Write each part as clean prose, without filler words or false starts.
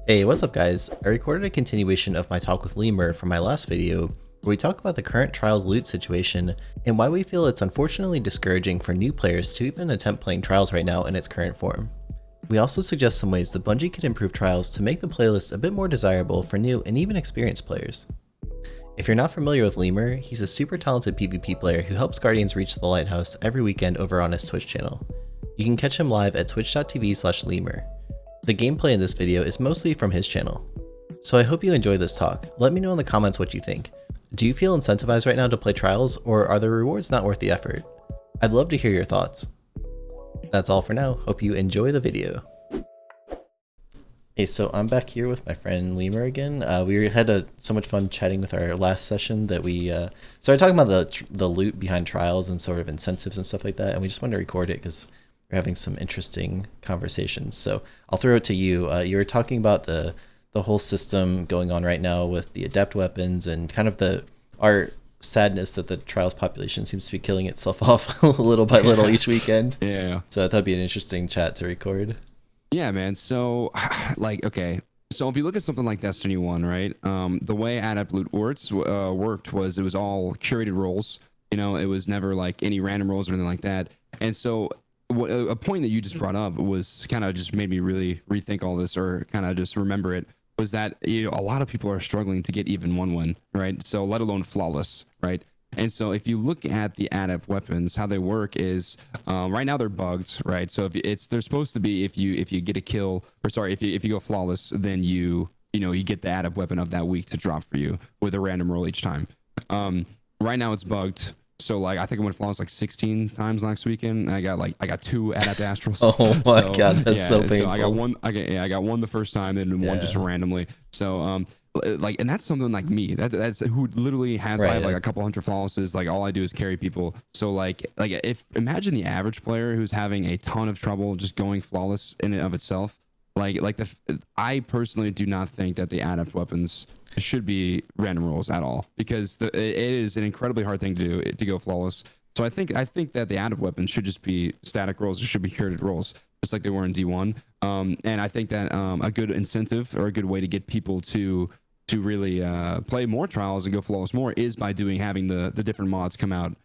Hey, what's up guys? I recorded a continuation of my talk with Lemur from my last video, where we talk about the current Trials loot situation and why we feel it's unfortunately discouraging for new players to even attempt playing Trials right now in its current form. We also suggest some ways that Bungie could improve Trials to make the playlist a bit more desirable for new and even experienced players. If you're not familiar with Lemur, he's a super talented PvP player who helps Guardians reach the Lighthouse every weekend over on his Twitch channel. You can catch him live at twitch.tv/Lemur. The gameplay in this video is mostly from his channel. So I hope you enjoy this talk. Let me know in the comments what you think. Do you feel incentivized right now to play Trials, or are the rewards not worth the effort? I'd love to hear your thoughts. That's all for now. Hope you enjoy the video. Hey, so I'm back here with my friend Lemur again. We had so much fun chatting with our last session that we started talking about the loot behind Trials and sort of incentives and stuff like that, and we just wanted to record it because we're having some interesting conversations. So I'll throw it to you. You were talking about the whole system going on right now with the adept weapons and kind of our sadness that the Trials population seems to be killing itself off little by little each weekend. Yeah. So I thought that'd be an interesting chat to record. Yeah, man. So, okay. So if you look at something like Destiny 1, right? The way Adept Loot worked was it was all curated roles. You know, it was never like any random roles or anything like that. And so a point that you just brought up was kind of just made me really rethink all this, or kind of just remember it, was that, you know, a lot of people are struggling to get even one win, right? So let alone flawless, right? And so if you look at the adept weapons, how they work is right now they're bugged, right? So they're supposed to be, if you get a kill, or sorry, if you go flawless, then you get the adept weapon of that week to drop for you with a random roll each time. Right now it's bugged. So like I think I went flawless like 16 times last weekend. I got 2 adept astrals. Oh my god, that's so painful. So I got one the first time, and one just randomly. So and that's something like me. That's who literally has I have like a couple hundred flawlesses. Like all I do is carry people. So like if imagine the average player who's having a ton of trouble just going flawless in and of itself. I personally do not think that the adept weapons should be random rolls at all, because it is an incredibly hard thing to do to go flawless. So I think that the adept weapons should just be static rolls. It should be curated rolls, just like they were in D1. And I think that a good incentive or a good way to get people to really play more Trials and go flawless more is by having the different mods come out,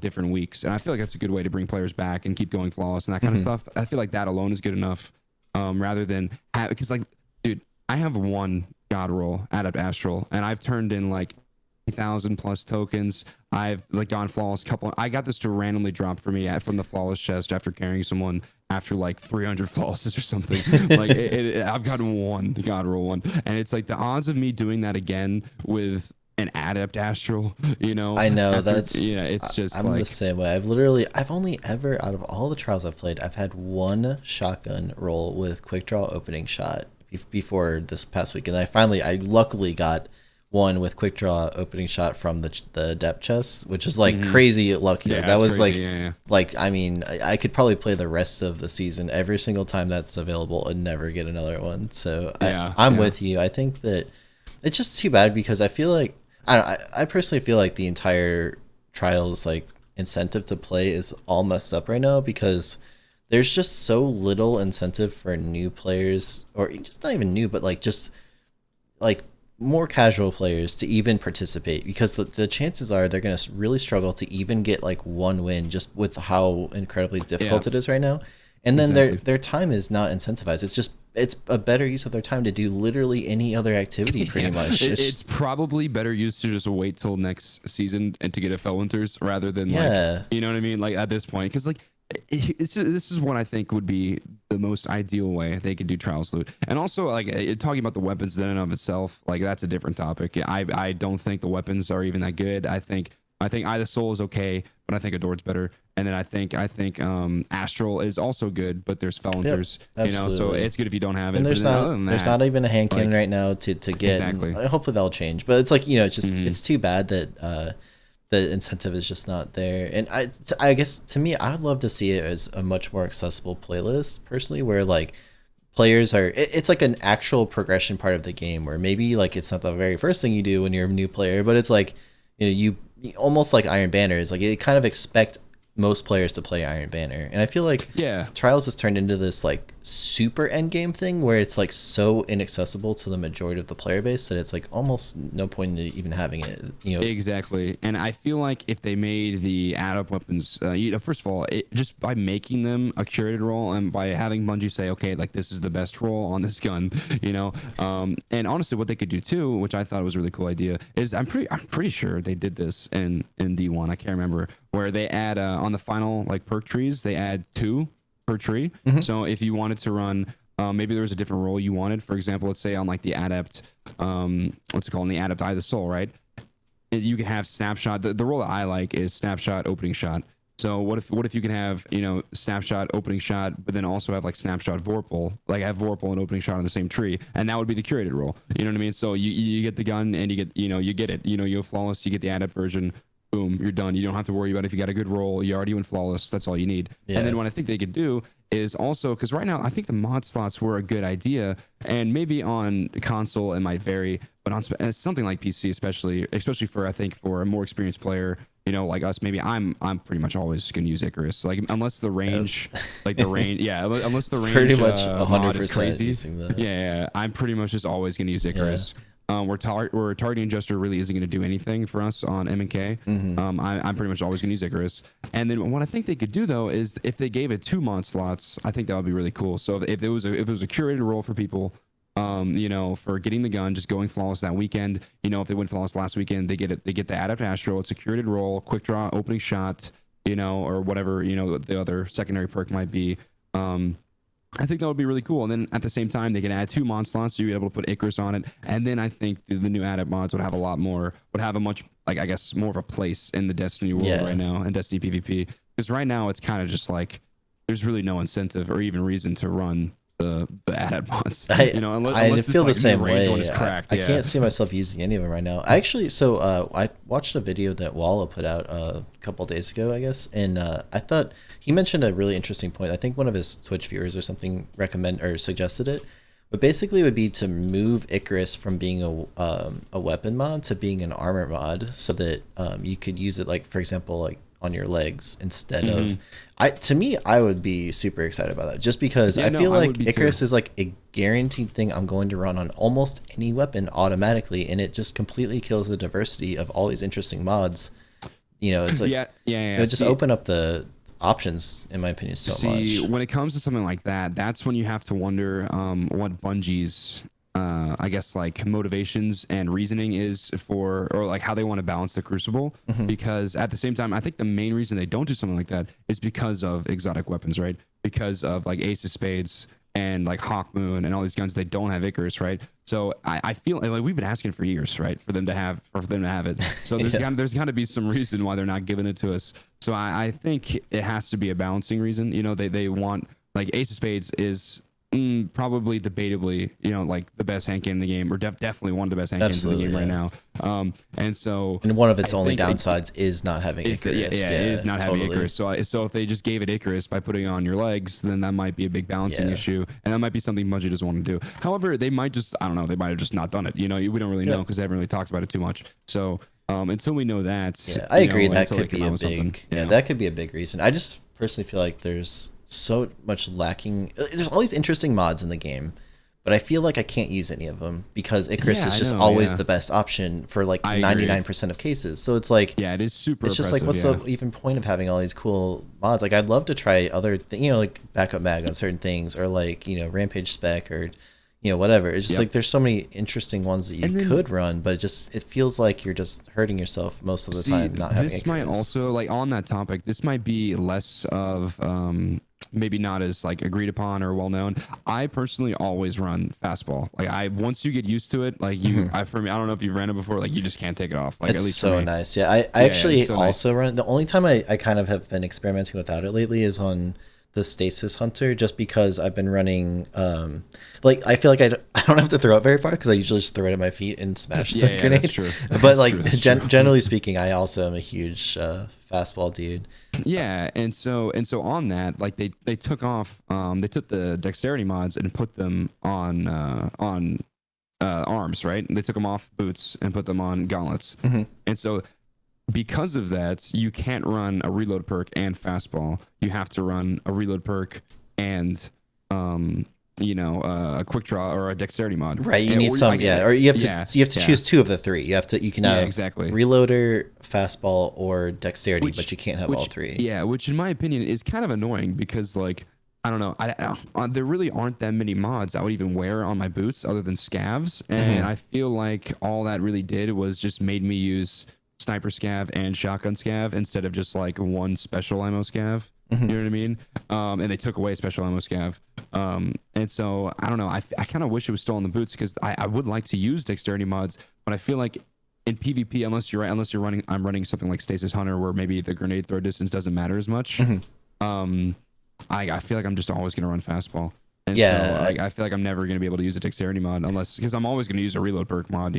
different weeks. And I feel like that's a good way to bring players back and keep going flawless and that kind of stuff. I feel like that alone is good enough, rather than because like, dude, I have one god roll adept astral, and I've turned in like 1,000 plus tokens. I've like gone flawless I got this to randomly drop for me from the flawless chest after carrying someone after like 300 flawlesses or something. Like I've gotten one god roll one, and it's like the odds of me doing that again with an adept astral, I know it's just I'm the same way. I've only ever, out of all the Trials I've played, I've had one shotgun roll with quick draw opening shot before this past week, and I luckily got one with quick draw opening shot from the depth chest, which is like crazy lucky. Yeah, that was crazy, like I mean, I could probably play the rest of the season every single time that's available and never get another one. So I'm with you. I think that it's just too bad, because I feel like I personally feel like the entire Trials like incentive to play is all messed up right now, because there's just so little incentive for new players, or just not even new, but like just like more casual players to even participate, because the chances are they're going to really struggle to even get like one win just with how incredibly difficult it is right now. And then their time is not incentivized. It's a better use of their time to do literally any other activity pretty much. It's probably better used to just wait till next season and to get a Felwinters rather than like, you know what I mean? Like at this point, because like, this is what I think would be the most ideal way they could do Trials loot. And also like talking about the weapons in and of itself, like that's a different topic. I don't think the weapons are even that good. I think Eye of Soul is okay, but I think Adored's better. And then I think Astral is also good, but there's Felwinters, so it's good if you don't have it. And there's not even a hand cannon right now to get. Exactly. Hopefully that'll change, but it's like, it's just it's too bad that the incentive is just not there. And I guess to me, I'd love to see it as a much more accessible playlist personally, where like players it's like an actual progression part of the game, where maybe like it's not the very first thing you do when you're a new player, but it's like, you almost like Iron Banner is like, it kind of expect most players to play Iron Banner. And I feel like Trials has turned into this like super end game thing where it's like so inaccessible to the majority of the player base that it's like almost no point in even having it, you know. Exactly. And I feel like if they made the add-up weapons, you know, first of all, just by making them a curated role and by having Bungie say, okay, like this is the best role on this gun, you know, and honestly, what they could do too, which I thought was a really cool idea, is I'm pretty sure they did this in D1. I can't remember, where they add on the final like perk trees, they add 2 per tree. So if you wanted to run, maybe there was a different role you wanted. For example, let's say on like the adept, what's it called, in the adept Eye of the Soul, right? You can have snapshot. The role that I like is snapshot, opening shot. So what if you can have, you know, snapshot, opening shot, but then also have like snapshot, vorpal, like have vorpal and opening shot on the same tree, and that would be the curated role. You know what I mean? So you get the gun and you get, you know, you get it. You know, you have flawless, you get the adept version. Boom, you're done. You don't have to worry about if you got a good roll. You already went flawless. That's all you need. And then what I think they could do is also, because right now I think the mod slots were a good idea, and maybe on console it might vary, but on something like PC, especially for, I think, for a more experienced player, you know, like us, maybe I'm pretty much always gonna use Icarus, like unless the range, like the range, unless the range pretty much mod is crazy. Using that. Yeah, I'm pretty much just always gonna use Icarus. Where targeting adjuster really isn't going to do anything for us on M&K. I'm pretty much always going to use Icarus. And then what I think they could do though is if they gave it 2 mod slots, I think that would be really cool. So if it was a curated role for people, you know, for getting the gun, just going flawless that weekend. You know, if they went flawless last weekend, they get the adept astral. It's a curated role, quick draw, opening shot, you know, or whatever, you know, the other secondary perk might be. I think that would be really cool. And then at the same time, they can add 2 mod slots, so you're able to put Icarus on it. And then I think the new adept mods would have a much, like, I guess, more of a place in the Destiny world right now, and Destiny PvP. Because right now it's kind of just like there's really no incentive or even reason to run the adept mods. You know, unless I feel the same way. I can't see myself using any of them right now. I actually, I watched a video that Walla put out a couple days ago, I guess, and I thought he mentioned a really interesting point. I think one of his Twitch viewers or something suggested it, but basically it would be to move Icarus from being a weapon mod to being an armor mod, so that you could use it, like, for example, like on your legs instead of I would be super excited about that, just because I feel like Icarus is like a guaranteed thing I'm going to run on almost any weapon automatically, and it just completely kills the diversity of all these interesting mods. You know, it's like it would just open up the options, in my opinion, so much. When it comes to something like that, that's when you have to wonder what Bungie's I guess, like, motivations and reasoning is for, or like how they want to balance the Crucible. Because at the same time, I think the main reason they don't do something like that is because of exotic weapons, right? Because of like Ace of Spades and like Hawk Moon and all these guns, they don't have Icarus, right? So I feel like we've been asking for years, right, for them to have it. So there's got to be some reason why they're not giving it to us. So I think it has to be a balancing reason. You know, they want, like, Ace of Spades is probably debatably, you know, like the best hand cannon in the game, or definitely one of the best hand cannons in the game right now. And one of its only downsides is not having Icarus. It is not having Icarus. So if they just gave it Icarus by putting it on your legs, then that might be a big balancing issue, and that might be something Bungie doesn't want to do. However, they might just, I don't know, they might have just not done it. You know, we don't really know, because they haven't really talked about it too much. So until we know that, I agree, that could be a big that could be a big reason. I just personally feel like there's so much lacking. There's all these interesting mods in the game, but I feel like I can't use any of them because Icarus is just always the best option for like 99% of cases. So it's like, it is super. It's just like, what's the even point of having all these cool mods? Like, I'd love to try other things, you know, like backup mag on certain things, or like, you know, rampage spec, or, you know, whatever. It's just like there's so many interesting ones that you could run, but it feels like you're just hurting yourself most of the time not having Icarus. This might also, like, on that topic, this might be less of maybe not as like agreed upon or well known. I personally always run fastball. Like, once you get used to it, like for me, I don't know if you've ran it before, like you just can't take it off. Like, it's at least so nice. Yeah, I actually also run. The only time I kind of have been experimenting without it lately is on the Stasis Hunter, just because I've been running like, I feel like I don't have to throw it very far, because I usually just throw it at my feet and smash the grenade. That's true. But like, generally speaking, I also am a huge fastball dude. Yeah, and so on that, like, they took off they took the dexterity mods and put them on arms, right? And they took them off boots and put them on gauntlets. And so because of that, you can't run a reload perk and fastball. You have to run a reload perk and a quick draw or a dexterity mod. Right, you need some, or you have to choose two of the three. You can have exactly reloader, fastball, or dexterity, but you can't have all three. Yeah, which in my opinion is kind of annoying because like I don't know, there really aren't that many mods I would even wear on my boots other than scavs, and I feel like all that really did was just made me use sniper scav and shotgun scav instead of just like one special ammo scav. You know what I mean? And they took away special ammo scav. And so I don't know. I kind of wish it was still on the boots because I would like to use dexterity mods, but I feel like in PvP, unless you're running, I'm running something like Stasis Hunter where maybe the grenade throw distance doesn't matter as much. I feel like I'm just always gonna run fastball. And so I feel like I'm never gonna be able to use a dexterity mod because I'm always gonna use a reload perk mod,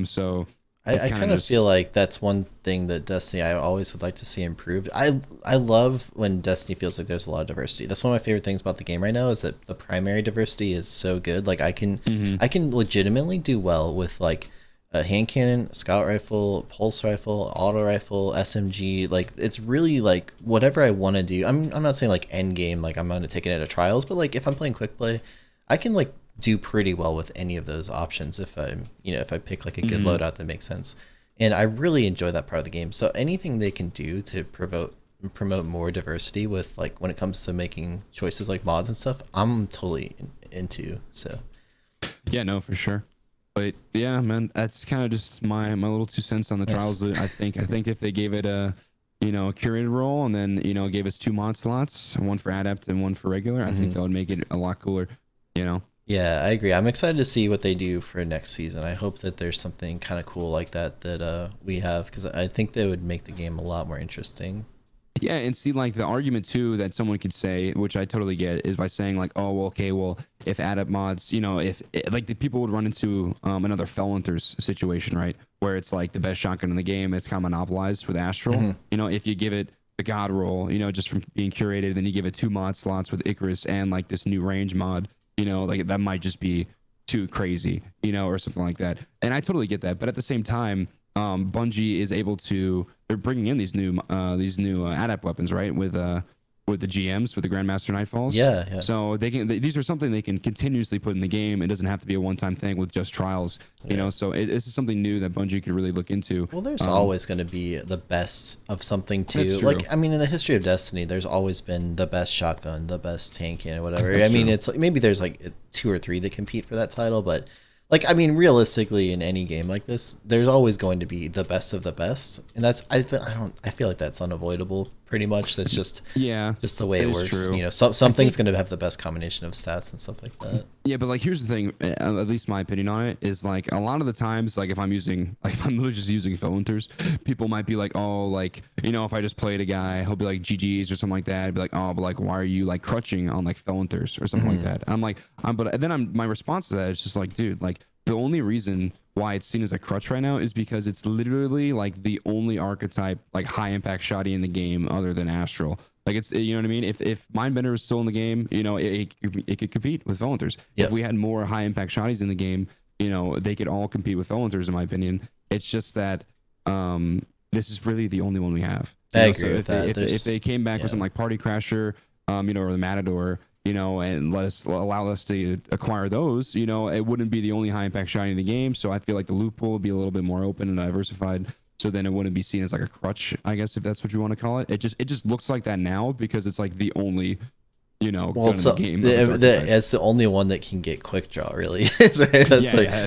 So I kind of feel like that's one thing that Destiny I always would like to see improved. I love when Destiny feels like there's a lot of diversity. That's one of my favorite things about the game right now is that the primary diversity is so good. Like I can legitimately do well with like a hand cannon, scout rifle, pulse rifle, auto rifle, SMG. Like it's really like whatever I want to do. I'm not saying like end game, like I'm gonna take it at trials, but like if I'm playing quick play, I can like do pretty well with any of those options if I pick like a good loadout that makes sense. And I really enjoy that part of the game. So anything they can do to promote more diversity with like when it comes to making choices like mods and stuff, I'm totally into. So yeah, no, for sure. But yeah, man, that's kind of just my little 2 cents on the trials. I think if they gave it a curated role and then gave us 2 mod slots, one for adept and one for regular, I think that would make it a lot cooler. Yeah, I agree. I'm excited to see what they do for next season. I hope that there's something kind of cool like that we have, because I think they would make the game a lot more interesting. Yeah, and see, like the argument too that someone could say, which I totally get, is by saying like, oh, well, okay, well, if adept mods, if like the people would run into another Felwinter's situation, right, where it's like the best shotgun in the game, it's kind of monopolized with Astral. If you give it the God roll, just from being curated, then you give it 2 mod slots with Icarus and like this new range mod. Like that might just be too crazy, or something like that. And I totally get that. But at the same time, Bungie is able to, they're bringing in these new adept weapons, right? With the GMs, with the Grandmaster Nightfalls. Yeah. So these are something they can continuously put in the game. It doesn't have to be a one-time thing with just trials, so this is something new that Bungie could really look into. Well, there's always going to be the best of something too. Like, I mean, in the history of Destiny, there's always been the best shotgun, the best tank, and whatever. I mean, it's like maybe there's like 2 or 3 that compete for that title, but like, I mean, realistically, in any game like this, there's always going to be the best of the best, and that's I feel like that's unavoidable. Pretty much, that's just the way it works. True. Something's going to have the best combination of stats and stuff like that. Yeah, but like here's the thing, at least my opinion on it is like a lot of the times, like if I'm literally just using Felwinters, people might be like, oh, like if I just played a guy, he'll be like GGs or something like that. I'd be like, oh, but like why are you like crutching on like Felwinters or something like that? And I'm like, my response to that is just like, dude, like the only reason why it's seen as a crutch right now is because it's literally like the only archetype like high impact shotty in the game other than Astral. Like it's, you know what I mean? If Mindbender is still in the game, it could compete with Felwinters. If we had more high impact shotties in the game, they could all compete with Felwinters in my opinion. It's just that this is really the only one we have. I agree with that. If they came back with something like Party Crasher, or the Matador, and allow us to acquire those, it wouldn't be the only high impact shotty in the game. So I feel like the loophole would be a little bit more open and diversified. So then it wouldn't be seen as like a crutch, I guess, if that's what you want to call it. It just looks like that now because it's like the only, well, it's the game. It's the only one that can get quick draw, really. Right?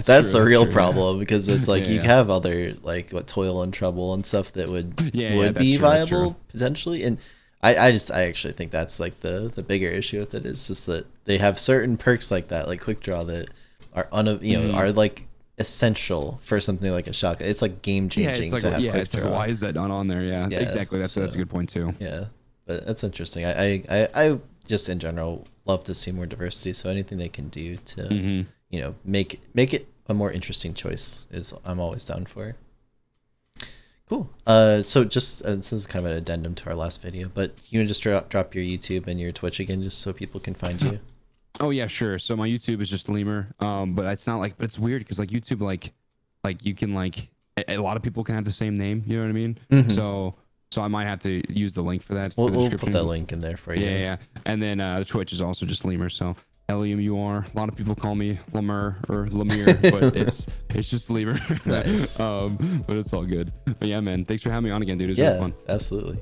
That's the real problem, because it's like you have other like Toil and Trouble and stuff that would be viable potentially, and I actually think that's like the bigger issue with it is just that they have certain perks like that, like quick draw, that are are like essential for something like a shotgun. It's like game changing to have quick draw. Like, why is that not on there? Yeah, exactly. That's a good point too. Yeah, but that's interesting. I just in general love to see more diversity. So anything they can do to make it a more interesting choice I'm always down for. Cool. So just this is kind of an addendum to our last video, but you can just drop your YouTube and your Twitch again, just so people can find you. Oh yeah, sure. So my YouTube is just Lemur. But it's not like, but it's weird because like YouTube, like you can like a lot of people can have the same name. You know what I mean? So I might have to use the link for that. We'll put that link in there for you. Yeah. And then the Twitch is also just Lemur. So Lemur. A lot of people call me Lemur or Lemur, but it's just Lemur. Nice. But it's all good. But yeah, man, thanks for having me on again, dude. It was yeah, really fun. Absolutely.